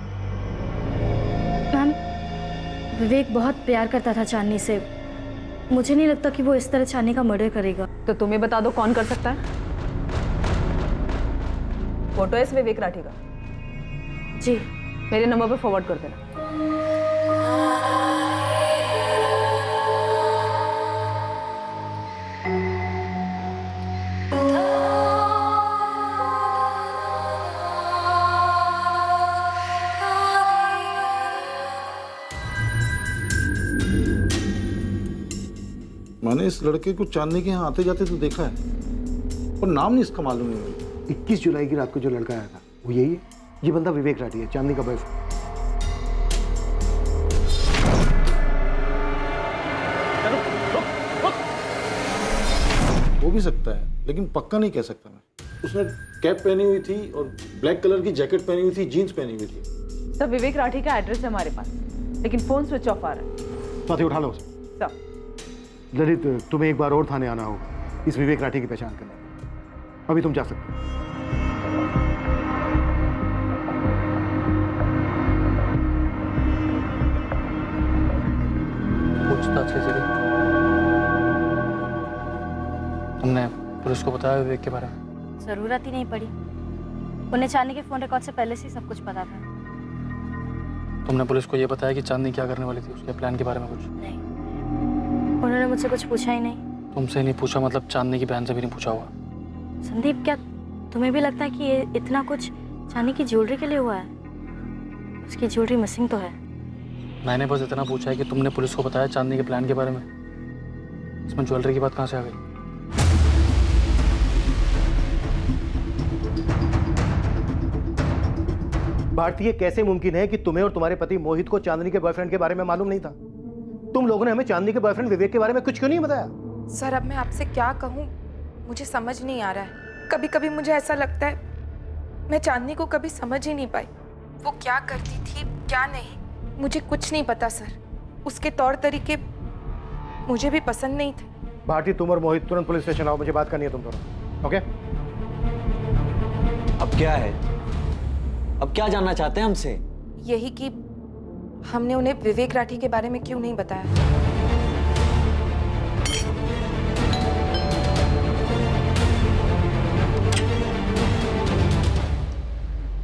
मैम, विवेक बहुत प्यार करता था चांदनी से। मुझे नहीं लगता कि वो इस तरह चांदनी का मर्डर करेगा। तो तुम्हें बता दो कौन कर सकता है? फोटो है इस विवेक राठी का? जी। मेरे नंबर पर फॉरवर्ड कर देना। मैंने इस लड़के को चांदनी के यहाँ आते जाते तो देखा है, पर नाम नहीं इसका मालूम नहीं मुझे। 21 जुलाई की रात को जो लड़का आया था वो यही है। ये बंदा विवेक राठी है, चांदनी का बॉयफ्रेंड। हो भी सकता है, लेकिन पक्का नहीं कह सकता मैं। उसने कैप पहनी हुई थी और ब्लैक कलर की जैकेट पहनी हुई थी, जीन्स पहनी हुई थी। सर विवेक राठी का एड्रेस है हमारे पास, लेकिन फोन स्विच ऑफ आ रहा है। साथी उठा लो उसे। सर ललित, तुम्हें एक बार और थाने आना होगा इस विवेक राठी की पहचान करने। अभी तुम जा सकते हो। पूछताछ कैसे की? तुमने पुलिस को बताया विवेक के बारे में? जरूरत ही नहीं पड़ी, उन्हें चांदनी के फोन रिकॉर्ड से पहले से सब कुछ पता था। तुमने पुलिस को ये बताया कि चांदनी क्या करने वाली थी, उसके प्लान के बारे में कुछ? नहीं, उन्होंने मुझसे कुछ पूछा ही नहीं। तुमसे नहीं पूछा मतलब चांदनी की बहन से भी नहीं पूछा हुआ। संदीप, क्या तुम्हें भी लगता है कि ये इतना कुछ चांदनी की ज्वेलरी के लिए हुआ है? उसकी ज्वेलरी मिसिंग तो है। मैंने बस इतना पूछा है कि तुमने पुलिस को बताया चांदनी के प्लान के बारे में। इसमें ज्वेलरी की बात कहाँ से आ गई? भारतीय, कैसे मुमकिन है कि तुम्हें और तुम्हारे पति मोहित को चांदनी के बॉयफ्रेंड के बारे में मालूम नहीं था? तुम लोगों ने हमें चांदनी के बॉयफ्रेंड विवेक के बारे में कुछ क्यों नहीं बताया? सर अब मैं आपसे क्या कहूँ, मुझे समझ नहीं आ रहा है। कभी कभी मुझे ऐसा लगता है मैं चांदनी को कभी समझ ही नहीं पाई। वो क्या करती थी क्या नहीं मुझे कुछ नहीं पता सर। उसके तौर तरीके मुझे भी पसंद नहीं थे। भारती, तुम और मोहित तुरंत पुलिस स्टेशन आओ, मुझे बात करनी है तुम दोनों। ओके? अब क्या है? अब क्या जानना चाहते हैं हमसे? यही कि हमने उन्हें विवेक राठी के बारे में क्यों नहीं बताया।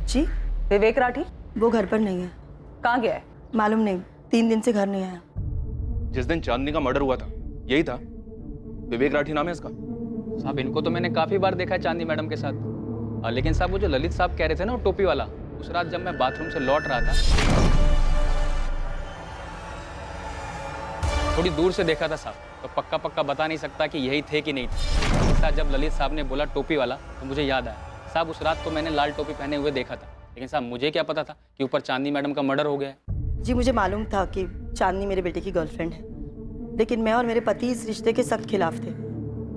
जी, विवेक राठी वो घर पर नहीं है। कहाँ गया है? मालूम नहीं, 3 दिन से घर नहीं आया। जिस दिन चांदनी का मर्डर हुआ था यही था? विवेक राठी नाम है इसका? साहब इनको तो मैंने काफी बार देखा है चांदनी मैडम के साथ। लेकिन साहब वो जो ललित साहब कह रहे थे ना, वो टोपी वाला, उस रात जब मैं बाथरूम से लौट रहा था थोड़ी दूर से देखा था साहब, तो पक्का पक्का बता नहीं सकता कि यही थे कि नहीं थे। साहब जब ललित साहब ने बोला टोपी वाला तो मुझे याद आया साहब उस रात को मैंने लाल टोपी पहने हुए देखा था। लेकिन साहब मुझे क्या पता था कि ऊपर चांदनी मैडम का मर्डर हो गया है। जी, मुझे मालूम था कि चांदनी मेरे बेटे की गर्लफ्रेंड है, लेकिन मैं और मेरे पति इस रिश्ते के सख्त खिलाफ थे।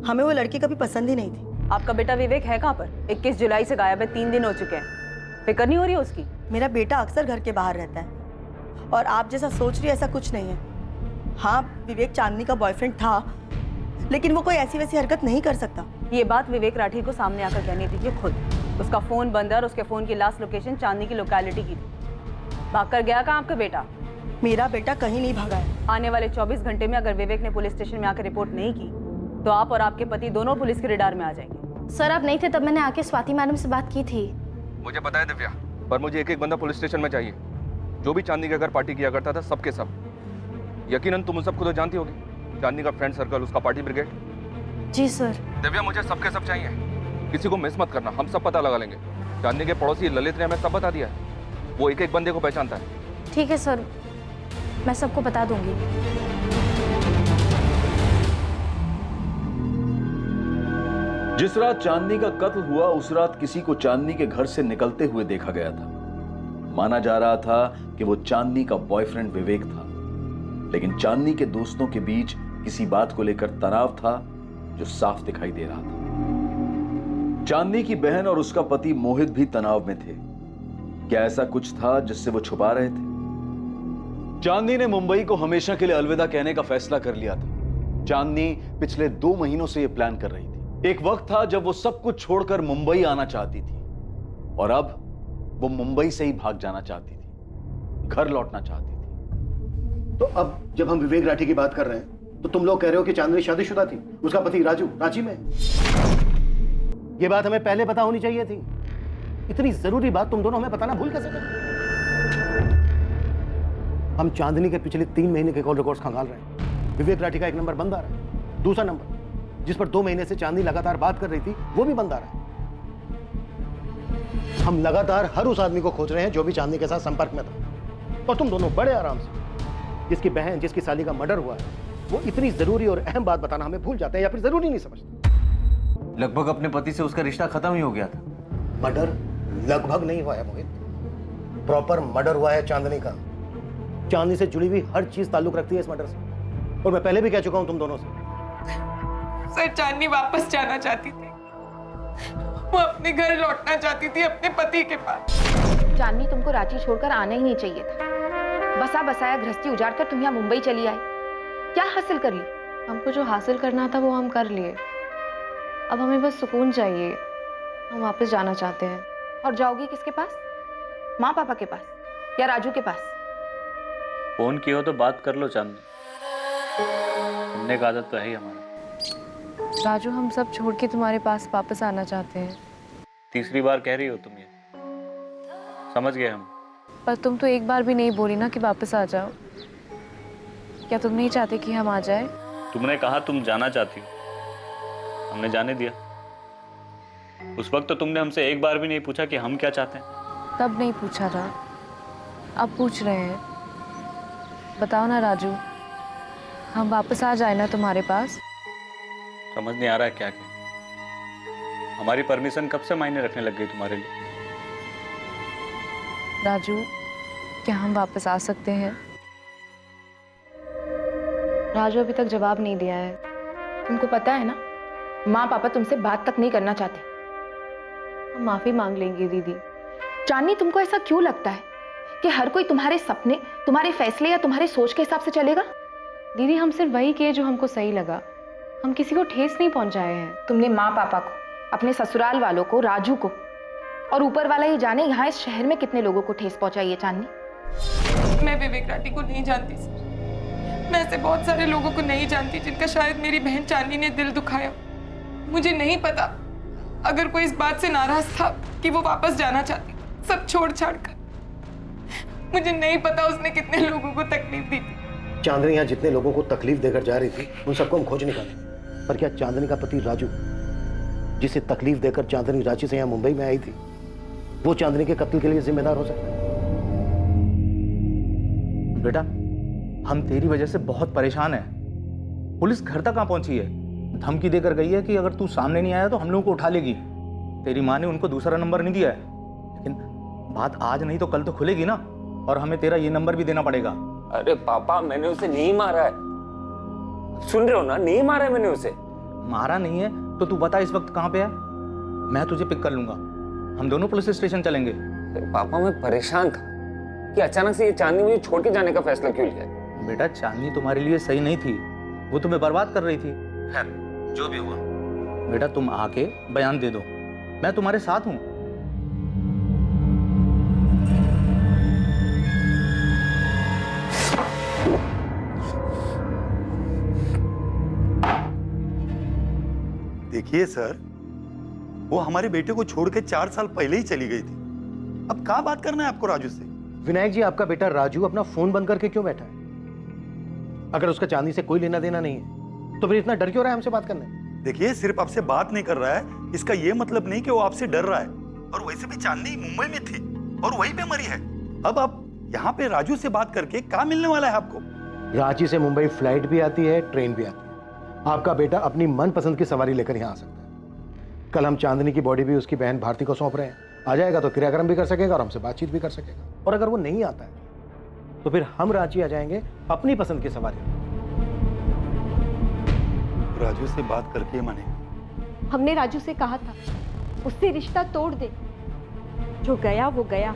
हमें वो लड़की कभी पसंद ही नहीं थी। आपका बेटा विवेक है कहाँ पर? 21 जुलाई से गायब है, 3 दिन हो चुके हैं। फिक्र नहीं हो रही है उसकी? मेरा बेटा अक्सर घर के बाहर रहता है और आप जैसा सोच रही है ऐसा कुछ नहीं है। हाँ, विवेक चांदनी का बॉयफ्रेंड था, लेकिन वो कोई ऐसी वैसी हरकत नहीं कर सकता। ये बात विवेक राठी को सामने आकर कहनी थी खुद। उसका फोन बंद है और उसके फोन की लास्ट लोकेशन चांदनी की लोकेलिटी की थी। भागकर गया कहाँ आपका बेटा? मेरा बेटा कहीं नहीं भागा है। आने वाले 24 घंटे में अगर विवेक ने पुलिस स्टेशन में आकर रिपोर्ट नहीं की तो आप और आपके पति दोनों पुलिस के रडार में आ जाएंगे। सर आप नहीं थे तब मैंने आके स्वाति मैडम से बात की थी। मुझे पता है दिव्या, पर मुझे एक एक बंदा पुलिस स्टेशन में चाहिए जो भी चांदनी के घर पार्टी किया करता था, सबके सब। यकीनन तुम उन सबको तो जानती होगी, चांदनी का फ्रेंड सर्कल, उसका पार्टी ब्रिगेड। जी सर। दिव्या मुझे सबके सब चाहिए, किसी को मिस मत करना, हम सब पता लगा लेंगे। चांदनी के पड़ोसी ललित ने हमें सब बता दिया है, वो एक एक बंदे को पहचानता है। ठीक है सर, मैं सबको बता दूंगी। जिस रात चांदनी का कत्ल हुआ उस रात किसी को चांदनी के घर से निकलते हुए देखा गया था। माना जा रहा था कि वो चांदनी का बॉयफ्रेंड विवेक था, लेकिन चांदनी के दोस्तों के बीच किसी बात को लेकर तनाव था जो साफ दिखाई दे रहा था। चांदनी की बहन और उसका पति मोहित भी तनाव में थे। क्या ऐसा कुछ था जिससे वो छुपा रहे थे? चांदनी ने मुंबई को हमेशा के लिए अलविदा कहने का फैसला कर लिया था। चांदनी पिछले 2 महीनों से यह प्लान कर रही थी। एक वक्त था जब वो सब कुछ छोड़कर मुंबई आना चाहती थी और अब वो मुंबई से ही भाग जाना चाहती थी, घर लौटना चाहती थी। तो अब जब हम विवेक राठी की बात कर रहे हैं तो तुम लोग कह रहे हो कि चांदनी शादीशुदा थी, उसका पति राजू रांची में। ये बात हमें पहले पता होनी चाहिए थी। इतनी जरूरी बात तुम दोनों हमें बताना भूल कैसे गए? हम चांदनी के पिछले 3 महीने के कॉल रिकॉर्ड्स खंगाल रहे हैं। विवेक राठी का एक नंबर बंद आ रहा है, दूसरा नंबर जिस पर 2 महीने से चांदनी लगातार बात कर रही थी वो भी बंद आ रहा है। हम लगातार हर उस आदमी को खोज रहे हैं जो भी चांदनी के साथ संपर्क में था, और तुम दोनों बड़े आराम से जिसकी बहन, जिसकी साली का मर्डर हुआ है, वो इतनी जरूरी और अहम बात बताना हमें भूल जाते हैं या फिर जरूरी नहीं समझते। लगभग अपने पति से उसका रिश्ता खत्म ही हो गया था। मर्डर लगभग नहीं हुआ है मोहित, प्रॉपर मर्डर हुआ है चांदनी का। चांदनी से जुड़ी हुई हर चीज ताल्लुक रखती है इस मर्डर से, और मैं पहले भी कह चुका हूं तुम दोनों से। सर चांदनी वापस जाना चाहती थी, वो अपने घर लौटना चाहती थी, अपने पति के पास। चांदनी तुमको रांची छोड़कर आना ही नहीं चाहिए था। बसा बसाया गृहस्थी उजाड़ कर तुम यहाँ मुंबई चली आई, क्या हासिल कर ली? हमको जो हासिल करना था वो हम कर लिए। अब हमें बस सुकून चाहिए। हम वापस जाना चाहते हैं। और जाओगी किसके पास? माँ पापा के पास या राजू के पास? फोन की हो तो बात कर लो चांदनी, सुनने का आदत तो है ही हमारा। राजू, हम सब छोड़ के तुम्हारे पास वापस आना चाहते हैं। तीसरी बार कह रही हो तुम ये, समझ गए हम। पर तुम तो एक बार भी नहीं बोली ना कि वापस आ जाओ। क्या तुम नहीं चाहते कि हम आ जाए? तुमने कहा तुम जाना चाहती हो, हमने जाने दिया। उस वक्त तो तुमने हमसे एक बार भी नहीं पूछा कि हम क्या चाहते हैं। तब नहीं पूछा था, अब पूछ रहे हैं। बताओ ना राजू, हम वापस आ जाए ना तुम्हारे पास? समझ नहीं आ रहा है क्या क्या। हमारी परमिशन कब से मायने रखने लग गई तुम्हारे लिए? राजू, क्या हम वापस आ सकते हैं? राजू अभी तक जवाब नहीं दिया है। तुमको पता है ना, माँ पापा तुमसे बात तक नहीं करना चाहते। हम माफी मांग लेंगे दीदी। चांदनी, तुमको ऐसा क्यों लगता है कि हर कोई तुम्हारे सपने, तुम्हारे फैसले या तुम्हारी सोच के हिसाब से चलेगा? दीदी, हम सिर्फ वही किए जो हमको सही लगा। हम किसी को ठेस नहीं पहुंचाए हैं। तुमने माँ पापा को, अपने ससुराल वालों को, राजू को, और ऊपर वाला ही जाने यहाँ इस शहर में कितने लोगों को ठेस पहुंचाई है चांदनी। मैं विवेक राठी को नहीं जानती सर। मैं ऐसे बहुत सारे लोगों को नहीं जानती जिनका शायद मेरी बहन चांदनी ने दिल दुखाया। मुझे नहीं पता अगर कोई इस बात से नाराज था कि वो वापस जाना चाहती सब छोड़ छाड़ कर। मुझे नहीं पता उसने कितने लोगों को तकलीफ दी थी। चांदनी यहाँ जितने लोगों को तकलीफ देकर जा रही थी उन सबको हम खोज निकाले, पर क्या चांदनी का पति राजू, जिसे तकलीफ देकर चांदनी रांची से यहाँ मुंबई में आई थी, वो चांदनी के कत्ल के लिए जिम्मेदार हो सकता है? बेटा, हम तेरी वजह से बहुत परेशान हैं। पुलिस घर तक कहाँ पहुंची है? धमकी देकर गई है कि अगर तू सामने नहीं आया तो हम लोगों को उठा लेगी। तेरी माँ ने उनको दूसरा नंबर नहीं दिया है, लेकिन बात आज नहीं तो कल तो खुलेगी ना, और हमें तेरा ये नंबर भी देना पड़ेगा। अरे पापा, मैंने उसे नहीं मारा है। सुन रहे हो ना, नहीं मारा है मैंने उसे। मारा नहीं है तो तू बता इस वक्त कहाँ पे है? मैं तुझे पिक कर लूंगा, हम दोनों पुलिस स्टेशन चलेंगे। पापा, मैं परेशान था कि अचानक से ये चांदनी मुझे छोड़ के जाने का फैसला क्यों लिया। बेटा, चांदनी तुम्हारे लिए सही नहीं थी, वो तुम्हें बर्बाद कर रही थी। खैर, जो भी हुआ, बेटा तुम आके बयान दे दो, मैं तुम्हारे साथ हूं। देखिए सर, वो हमारे बेटे को छोड़ के 4 साल पहले ही चली गई थी। अब क्या बात करना है आपको राजू से? विनायक जी, आपका बेटा राजू अपना फोन बंद करके क्यों बैठा है? अगर उसका चांदी से कोई लेना देना नहीं है तो फिर इतना डर क्यों रहा है हमसे बात करने? देखिए, सिर्फ आपसे बात नहीं कर रहा है, इसका ये मतलब नहीं कि वो आपसे डर रहा है। और वैसे भी चांदनी मुंबई में थी और वहीं पे मरी है। अब आप यहाँ पे राजू से बात करके क्या मिलने वाला है आपको? रांची से मुंबई फ्लाइट भी आती है, ट्रेन भी आती है। आपका बेटा अपनी मनपसंद की सवारी लेकर यहाँ आ सकता है। कल हम चांदनी की बॉडी भी उसकी बहन भारती को सौंप रहे हैं। आ जाएगा तो क्रियाक्रम भी कर सकेगा और हमसे बातचीत भी कर सकेगा। और अगर वो नहीं आता है तो फिर हम रांची आ जाएंगे अपनी पसंद की सवारी। राजू से बात करके मानेगा। हमने राजू से कहा था उससे रिश्ता तोड़ दे, जो गया वो गया।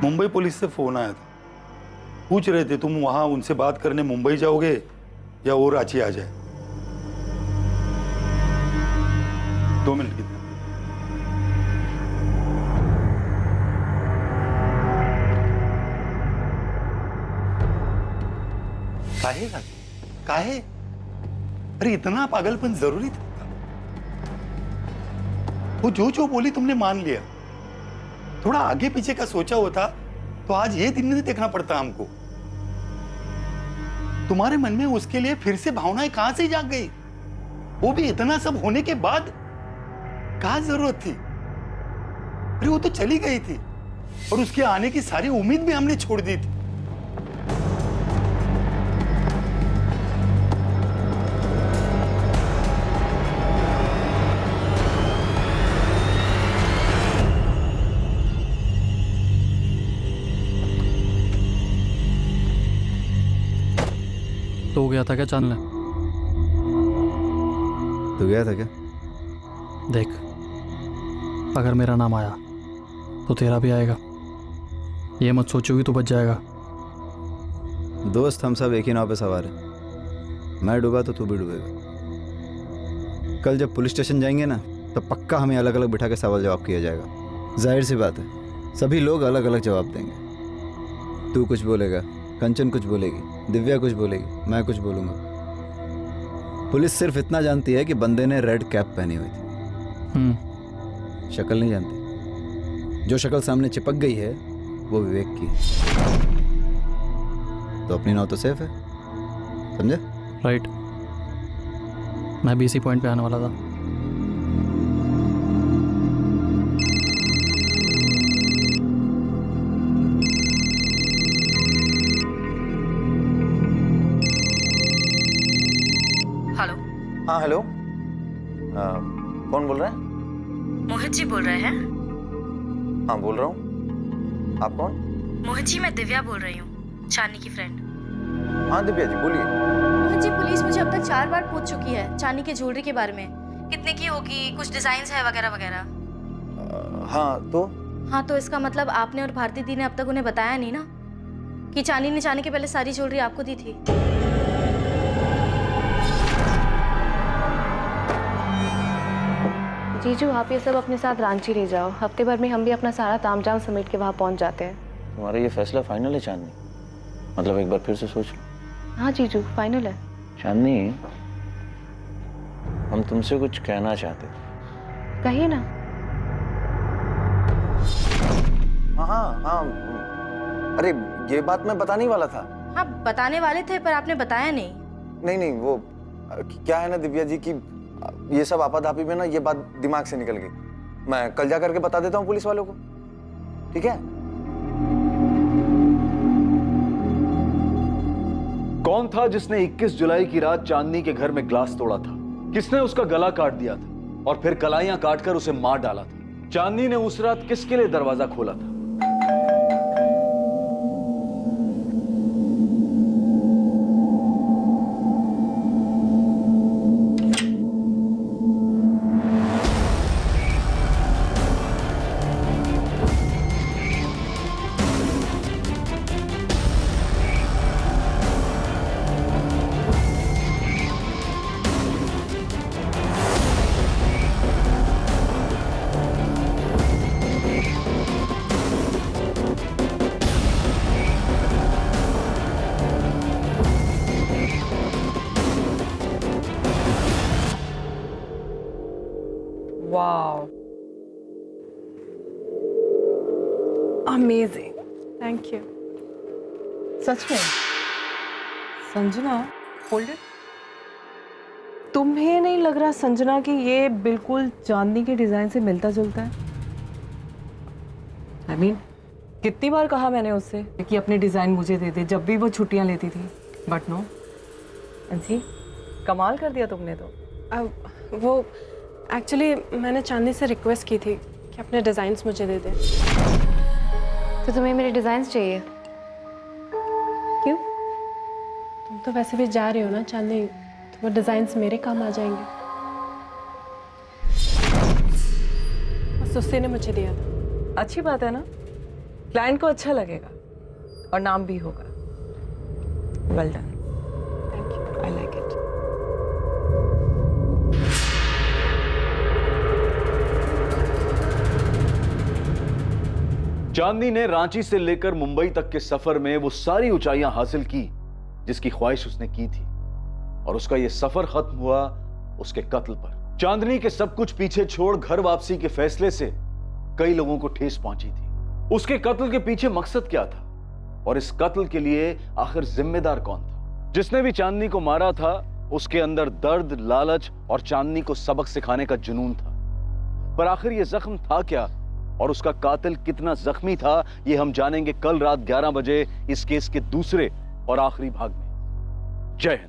मुंबई पुलिस से फोन आया था, पूछ रहे थे तुम वहां उनसे बात करने मुंबई जाओगे या वो रांची आ जाए। 2 मिनट की। काहे काहे? अरे इतना पागलपन जरूरी था? वो जो बोली तुमने मान लिया। थोड़ा आगे पीछे का सोचा होता तो आज ये दिन नहीं देखना पड़ता हमको। तुम्हारे मन में उसके लिए फिर से भावनाएं कहां से जाग गई? वो भी इतना सब होने के बाद। क्या जरूरत थी? अरे वो तो चली गई थी और उसके आने की सारी उम्मीद भी हमने छोड़ दी थी। तो हो गया था क्या चांदला? तो गया था क्या? देख, अगर मेरा नाम आया तो तेरा भी आएगा। ये मत सोचोगी तो बच जाएगा। दोस्त, हम सब एक ही नाव पे सवार हैं। मैं डूबा तो तू भी डूबेगा। कल जब पुलिस स्टेशन जाएंगे ना, तो पक्का हमें अलग अलग बिठा के सवाल जवाब किया जाएगा। जाहिर सी बात है, सभी लोग अलग अलग जवाब देंगे। तू कुछ बोलेगा, कंचन कुछ बोलेगी, दिव्या कुछ बोलेगी, मैं कुछ बोलूँगा। पुलिस सिर्फ इतना जानती है कि बंदे ने रेड कैप पहनी हुई थी। शक्ल नहीं जानती। जो शक्ल सामने चिपक गई है वो विवेक की। तो अपनी नाव तो सेफ है, समझे? राइट, मैं भी इसी पॉइंट पे आने वाला था। हेलो। हाँ हेलो, कौन बोल रहा है? मोहित जी बोल रहे हैं? हाँ बोल रहा हूँ। आप कौन? मोहित जी, मैं दिव्या बोल रही हूँ, चांदनी की फ्रेंड। हाँ दिव्या जी बोलिए। मोहित जी, पुलिस मुझे अब तक 4 बार पूछ चुकी है चांदनी के ज्वेलरी के बारे में, कितने की होगी, कुछ डिजाइन है वगैरह वगैरह। हाँ तो इसका मतलब आपने और भारती दी ने अब तक उन्हें बताया नहीं ना कि चांदनी ने जाने के पहले सारी ज्वेलरी आपको दी थी? जीजू, आप ये सब अपने साथ रांची ले जाओ, हफ्ते भर में हम भी अपना सारा तामझाम समेट के वहाँ पहुँच जाते हैं। तुम्हारा ये फैसला फाइनल है चांदनी? मतलब एक बार फिर से सोच लो। हाँ जीजू, फाइनल है। चांदनी, हम तुमसे कुछ कहना चाहते थे। कहिए ना। हाँ, अरे ये बात मैं बताने ही वाला था। हाँ, बताने वाले थे पर आपने बताया नहीं। नहीं, वो क्या है ना दिव्या जी की ये सब आपाधापी में ना ये बात दिमाग से निकल गई। मैं कल जा करके बता देता हूँ पुलिस वालों को, ठीक है? कौन था जिसने 21 जुलाई की रात चांदनी के घर में ग्लास तोड़ा था? किसने उसका गला काट दिया था और फिर कलाइयां काटकर उसे मार डाला था? चांदनी ने उस रात किसके लिए दरवाजा खोला था? Wow, amazing, thank you. सच में संजना, होल्ड इट। तुम्हें नहीं लग रहा संजना कि ये बिल्कुल चांदनी के डिजाइन से मिलता जुलता है? I mean, कितनी बार कहा मैंने उससे कि अपने डिजाइन मुझे दे दे जब भी वो छुट्टियां लेती थी, बट नो। अंशी, कमाल कर दिया तुमने तो। वो एक्चुअली मैंने चांदनी से रिक्वेस्ट की थी कि अपने डिज़ाइंस मुझे दे दे। तो तुम्हें मेरे डिज़ाइंस चाहिए? क्यों? तुम तो वैसे भी जा रही हो ना चांदनी, तो वो डिज़ाइंस मेरे काम आ जाएंगे। बस उससे ने मुझे दिया था। अच्छी बात है ना, क्लाइंट को अच्छा लगेगा और नाम भी होगा। Well done, thank you, I like it. Chandni ने रांची से लेकर मुंबई तक के सफर में वो सारी ऊंचाइयां हासिल की जिसकी ख्वाहिश उसने की थी, और उसका ये सफर खत्म हुआ उसके कत्ल पर। चांदनी के सब कुछ पीछे छोड़ घर वापसी के फैसले से कई लोगों को ठेस पहुंची थी। उसके कत्ल के पीछे मकसद क्या था, और इस कत्ल के लिए आखिर जिम्मेदार कौन था? जिसने भी चांदनी को मारा था उसके अंदर दर्द, लालच और चांदनी को सबक सिखाने का जुनून था। पर आखिर ये जख्म था क्या, और उसका कातिल कितना जख्मी था, ये हम जानेंगे कल रात 11 बजे इस केस के दूसरे और आखिरी भाग में। जय हिंद।